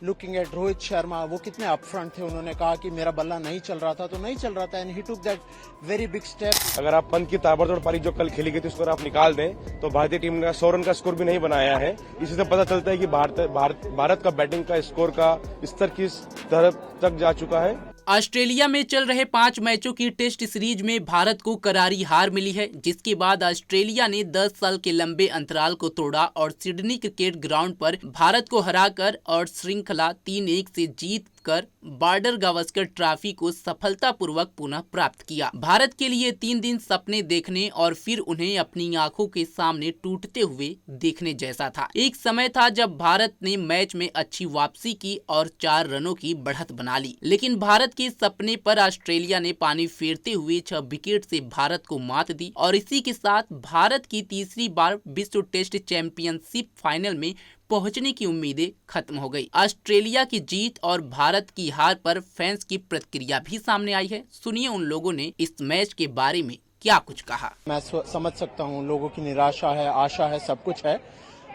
Looking at Rohit Sharma, वो कितने upfront थे, उन्होंने कहा कि मेरा बल्ला नहीं चल रहा था तो नहीं चल रहा था, and he took that very big step. अगर आप पंत की ताबड़तोड़ पारी जो कल खेली गई थी उसको आप निकाल दें तो भारतीय टीम ने 100 रन का स्कोर भी नहीं बनाया है। इसी से पता चलता है कि भारत का बैटिंग का स्कोर का स्तर किस तरफ तक जा चुका है। ऑस्ट्रेलिया में चल रहे 5 मैचों की टेस्ट सीरीज में भारत को करारी हार मिली है, जिसके बाद ऑस्ट्रेलिया ने 10 साल के लंबे अंतराल को तोड़ा और सिडनी क्रिकेट ग्राउंड पर भारत को हराकर और श्रृंखला 3-1 से जीत कर बॉर्डर गावस्कर ट्रॉफी को सफलतापूर्वक पुनः प्राप्त किया। भारत के लिए 3 दिन सपने देखने और फिर उन्हें अपनी आंखों के सामने टूटते हुए देखने जैसा था। एक समय था जब भारत ने मैच में अच्छी वापसी की और 4 रनों की बढ़त बना ली, लेकिन भारत के सपने पर ऑस्ट्रेलिया ने पानी फेरते हुए 6 विकेट से भारत को मात दी और इसी के साथ भारत की तीसरी बार विश्व टेस्ट चैंपियनशिप फाइनल में पहुंचने की उम्मीदें खत्म हो गई। ऑस्ट्रेलिया की जीत और भारत की हार पर फैंस की प्रतिक्रिया भी सामने आई है। सुनिए उन लोगों ने इस मैच के बारे में क्या कुछ कहा। मैं समझ सकता हूँ, लोगों की निराशा है, आशा है, सब कुछ है,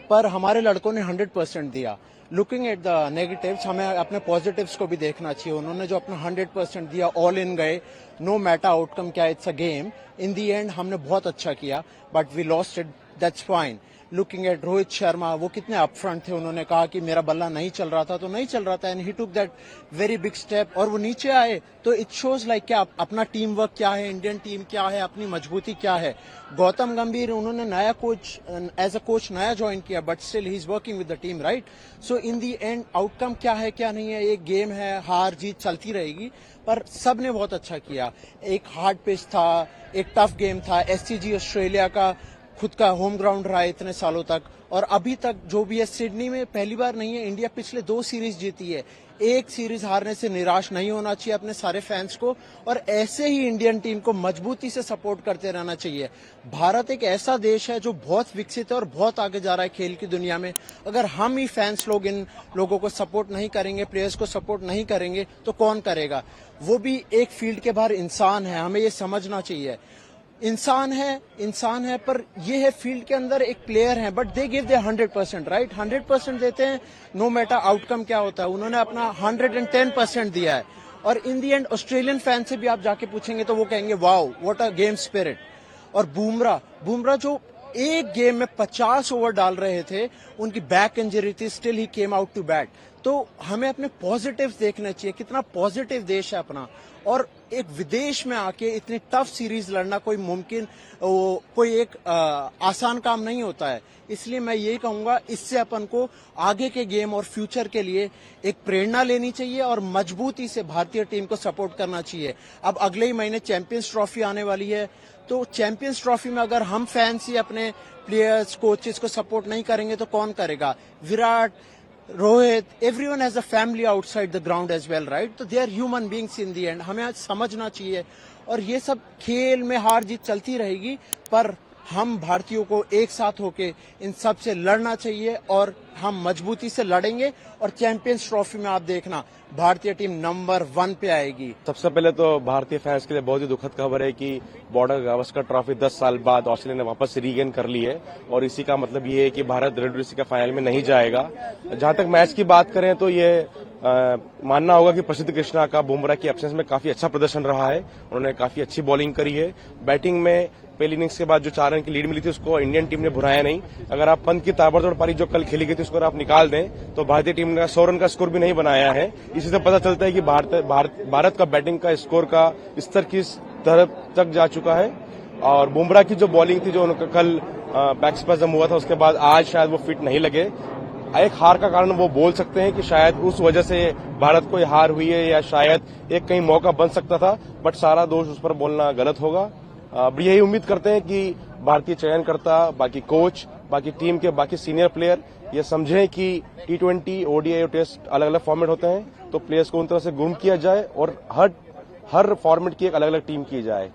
पर हमारे लड़कों ने 100% दिया। लुकिंग एट द नेगेटिव्स, हमें अपने पॉजिटिव्स को भी देखना चाहिए। उन्होंने जो अपना 100% दिया, ऑल इन गए, नो मैटर आउटकम क्या, it's a game. In the end हमने बहुत अच्छा किया, but we lost it, that's fine. Looking at Rohit Sharma, वो कितने अपफ्रंट थे, उन्होंने कहा कि मेरा बल्ला नहीं चल रहा था तो नहीं चल रहा था, and he took that very big step. और वो नीचे आए तो इट शोज लाइक क्या अपना टीम वर्क क्या है, इंडियन टीम क्या है, अपनी मजबूती क्या है। गौतम गंभीर, उन्होंने नया कोच एज अ कोच नया ज्वाइन किया, but still he is working with the team, right. So in the and outcome क्या है क्या नहीं है, एक गेम है, हार जीत चलती रहेगी, पर सब ने बहुत अच्छा किया। एक हार्ड पिच था, एक टफ गेम था। एससीजी ऑस्ट्रेलिया का खुद का होम ग्राउंड रहा है इतने सालों तक, और अभी तक जो भी है सिडनी में पहली बार नहीं है। इंडिया पिछले 2 सीरीज जीती है, एक सीरीज हारने से निराश नहीं होना चाहिए अपने सारे फैंस को, और ऐसे ही इंडियन टीम को मजबूती से सपोर्ट करते रहना चाहिए। भारत एक ऐसा देश है जो बहुत विकसित है और बहुत आगे जा रहा है खेल की दुनिया में। अगर हम ही फैंस लोग इन लोगों को सपोर्ट नहीं करेंगे, प्लेयर्स को सपोर्ट नहीं करेंगे, तो कौन करेगा। वो भी एक फील्ड के बाहर इंसान है, हमें ये समझना चाहिए। इंसान है, पर ये है फील्ड के अंदर एक प्लेयर है, but they give they 100%, right. 100% देते हैं, नो मैटर आउटकम क्या होता है। उन्होंने अपना 110% दिया है, और इन दी एंड ऑस्ट्रेलियन फैन से भी आप जाके पूछेंगे तो वो कहेंगे wow what a game spirit. और बुमराह जो एक गेम में 50 ओवर डाल रहे थे, उनकी बैक इंजरी थी, still he came out to bat. तो हमें अपने पॉजिटिव्स देखने चाहिए, कितना पॉजिटिव देश है अपना। और एक विदेश में आके इतनी टफ सीरीज लड़ना कोई एक आसान काम नहीं होता है। इसलिए मैं यही कहूंगा, इससे अपन को आगे के गेम और फ्यूचर के लिए एक प्रेरणा लेनी चाहिए और मजबूती से भारतीय टीम को सपोर्ट करना चाहिए। अब अगले ही महीने चैंपियंस ट्रॉफी आने वाली है, तो चैंपियंस ट्रॉफी में अगर हम फैंस ही अपने प्लेयर्स कोचेस को सपोर्ट नहीं करेंगे तो कौन करेगा। Virat, Rohit, everyone has a family outside the ground as well, right? तो they are human beings in the end. हमें आज समझना चाहिए, और ये सब खेल में हार जीत चलती रहेगी, पर हम भारतीयों को एक साथ होके इन सब से लड़ना चाहिए, और हम मजबूती से लड़ेंगे, और चैंपियंस ट्रॉफी में आप देखना भारतीय टीम नंबर 1 पे आएगी। सबसे पहले तो भारतीय फैंस के लिए बहुत ही दुखद खबर है कि बॉर्डर गावस्कर ट्रॉफी 10 साल बाद ऑस्ट्रेलिया ने वापस रीगेन कर ली है, और इसी का मतलब ये है कि भारत रेड का फाइनल में नहीं जाएगा। जहां तक मैच की बात करें तो ये मानना होगा कि प्रसिद्ध कृष्णा का बुमराह की एब्सेंस में काफी अच्छा प्रदर्शन रहा है। उन्होंने काफी अच्छी बॉलिंग करी है। बैटिंग में पहली इनिंग्स के बाद जो 4 रन की लीड मिली थी उसको इंडियन टीम ने भुनाया नहीं। अगर आप पंत की ताबड़तोड़ पारी जो कल खेली गई थी उसको आप निकाल दें तो भारतीय टीम ने 100 रन का स्कोर भी नहीं बनाया है। इसी से पता चलता है कि भारत का बैटिंग का स्कोर का स्तर किस तरफ तक जा चुका है। और बुमराह की जो बॉलिंग थी, जो उनका कल बैक स्पैज्म हुआ था, उसके बाद आज शायद वो फिट नहीं लगे। एक हार का कारण वो बोल सकते हैं कि शायद उस वजह से भारत को हार हुई है, या शायद एक कहीं मौका बन सकता था, बट सारा दोष उस पर बोलना गलत होगा। अब यही उम्मीद करते हैं कि भारतीय चयनकर्ता, बाकी कोच, बाकी टीम के बाकी सीनियर प्लेयर ये समझें कि T20, ODI और टेस्ट अलग अलग फॉर्मेट होते हैं, तो प्लेयर्स को उन तरह से ग्रूम किया जाए और हर फॉर्मेट की एक अलग अलग टीम की जाए।